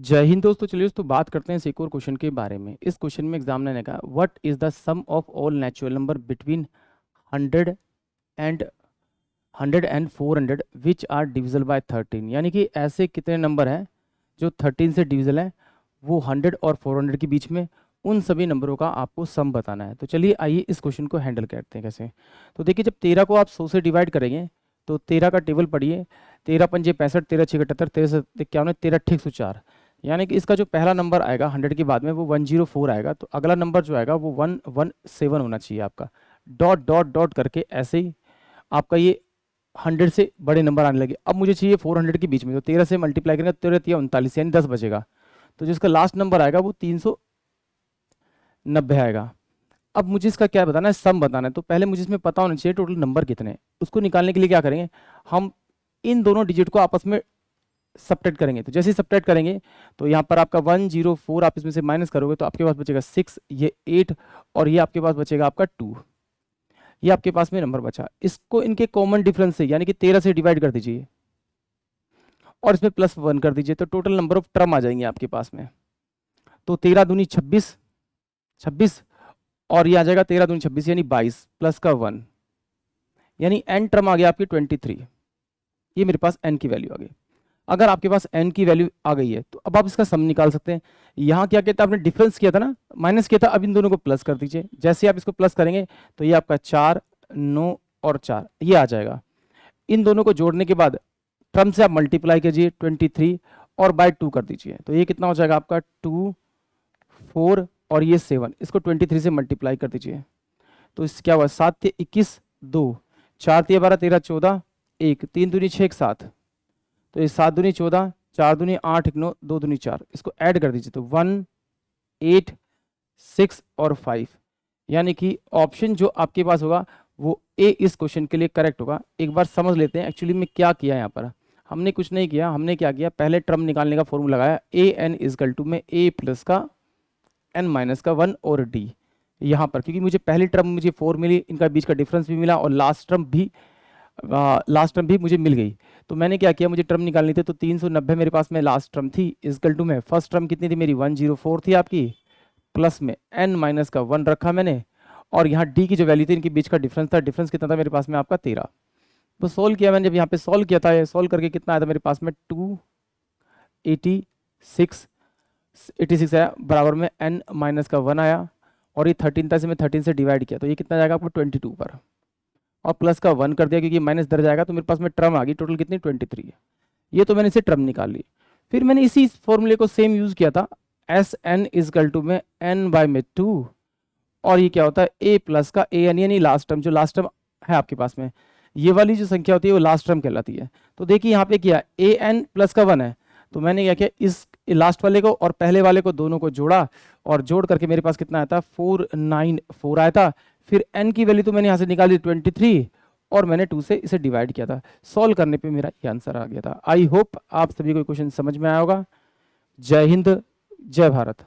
जय हिंद दोस्तों। चलिए दोस्तों बात करते हैं इस एक और क्वेश्चन के बारे में। इस क्वेश्चन में एग्जामिनर ने कहा what is the sum of all natural number between 100 and 400 which are divisible by 13। यानी कि ऐसे कितने नंबर हैं जो 13 से डिविजिबल हैं, वो 100 और 400 के बीच में, उन सभी नंबरों का आपको सम बताना है। तो चलिए आइए इस क्वेश्चन को हैंडल करते हैं कैसे। तो देखिए, जब 13 को आप 100 से डिवाइड करेंगे तो 13 का टेबल पढ़िए, 13 पंजे 65, 13 छः 78, 13 से 51, 13 ठीक 104। यानी कि इसका जो पहला नंबर आएगा 100 के बाद में वो 104 आएगा। तो अगला नंबर जो आएगा वो 117 होना चाहिए आपका। डॉट डॉट डॉट करके ऐसे ही आपका ये 100 से बड़े नंबर आने लगे। अब मुझे चाहिए 400 के बीच में, तो 13 से मल्टीप्लाई करेंगे, 13 या 39 यानी 10 बचेगा। तो जिसका लास्ट नंबर आएगा वो 390 आएगा। अब मुझे इसका क्या बताना है, सम बताना है। तो पहले मुझे इसमें पता होना चाहिए टोटल नंबर कितने हैं। उसको निकालने के लिए क्या करेंगे, हम इन दोनों डिजिट को आपस में सब्ट्रैक्ट करेंगे। तो जैसे ही सब्ट्रैक्ट करेंगे तो यहाँ पर आपका 104 आप इसमें से माइनस करोगे तो आपके पास बचेगा 6, ये 8 और ये आपके पास बचेगा आपका 2। ये आपके पास में नंबर बचा। इसको इनके कॉमन डिफरेंस से यानी कि 13 से डिवाइड कर दीजिए और इसमें +1 कर दीजिए, तो टोटल नंबर ऑफ टर्म आ जाएंगे आपके पास में। तो 13 दूनी 26 और ये आ जाएगा 13 दूनी 26 यानी 22 प्लस का 1 यानी n टर्म आ गया आपकी 23। ये मेरे पास n की वैल्यू आ गई। अगर आपके पास n की वैल्यू आ गई है तो अब आप इसका सम निकाल सकते हैं। यहाँ क्या कहता है, आपने डिफरेंस किया था ना, माइनस किया था, अब इन दोनों को प्लस कर दीजिए। जैसे आप इसको प्लस करेंगे तो ये आपका 4, 9 और 4 ये आ जाएगा। इन दोनों को जोड़ने के बाद टर्म से आप मल्टीप्लाई कीजिए 23 और बाय 2 कर दीजिए। तो ये कितना हो जाएगा आपका 2, 4 और ये 7। इसको 23 से मल्टीप्लाई कर दीजिए। तो इस क्या हुआ, 7 थे 21, 2, 4 थे 12, 13, 14, 1, 3 दूनी 6, 7। तो ये 7 दूनी 14, 4 दूनी 8, 1 9, 2 दूनी 4। इसको ऐड कर दीजिए तो 1, 8, 6 और 5। यानी कि ऑप्शन जो आपके पास होगा वो ए इस क्वेश्चन के लिए करेक्ट होगा। एक बार समझ लेते हैं एक्चुअली में क्या किया यहाँ पर। हमने कुछ नहीं किया, हमने क्या किया, पहले टर्म निकालने का फॉर्मूला लगाया an इजकल टू में a प्लस का n माइनस का 1 और d यहाँ पर, क्योंकि मुझे पहली टर्म मुझे 4 मिली, इनका बीच का डिफरेंस भी मिला और लास्ट टर्म भी मुझे मिल गई। तो मैंने क्या किया, मुझे टर्म निकालनी थी तो 390 मेरे पास में लास्ट टर्म थी इजकल टू में फर्स्ट टर्म कितनी थी मेरी 104 थी आपकी, प्लस में n माइनस का 1 रखा मैंने और यहाँ d की जो वैल्यू थी इनके बीच का डिफरेंस था। डिफरेंस कितना था मेरे पास में आपका 13। तो सोल्व किया मैंने, जब यहाँ पे सोल्व किया था, सोल्व करके कितना आया था मेरे पास में 286 आया, बराबर में n माइनस का 1 आया और ये 13 था, इसे मैं 13 से डिवाइड किया तो ये कितना जाएगा आपको 22 पर और प्लस का 1 कर दिया क्योंकि माइनस इधर जाएगा। तो मेरे पास में टर्म आ गई टोटल कितनी 23 है। ये तो मैंने इसे टर्म निकाल ली। फिर मैंने इसी फॉर्मूले को सेम यूज किया था Sn इजकल टू में n/2 और ये क्या होता है a प्लस का an यानी लास्ट टर्म, जो लास्ट टर्म है आपके पास में ये वाली जो संख्या होती है वो लास्ट टर्म कहलाती है। तो देखिए यहाँ पे किया an प्लस का 1 है, तो मैंने क्या किया इस लास्ट वाले को और पहले वाले को दोनों को जोड़ा और जोड़ करके मेरे पास कितना आया था 494 आया था। फिर n की वैल्यू तो मैंने यहाँ से निकाली 23 और मैंने 2 से इसे डिवाइड किया था। सॉल्व करने पे मेरा ये आंसर आ गया था। आई होप आप सभी को क्वेश्चन समझ में आया होगा। जय हिंद, जय भारत।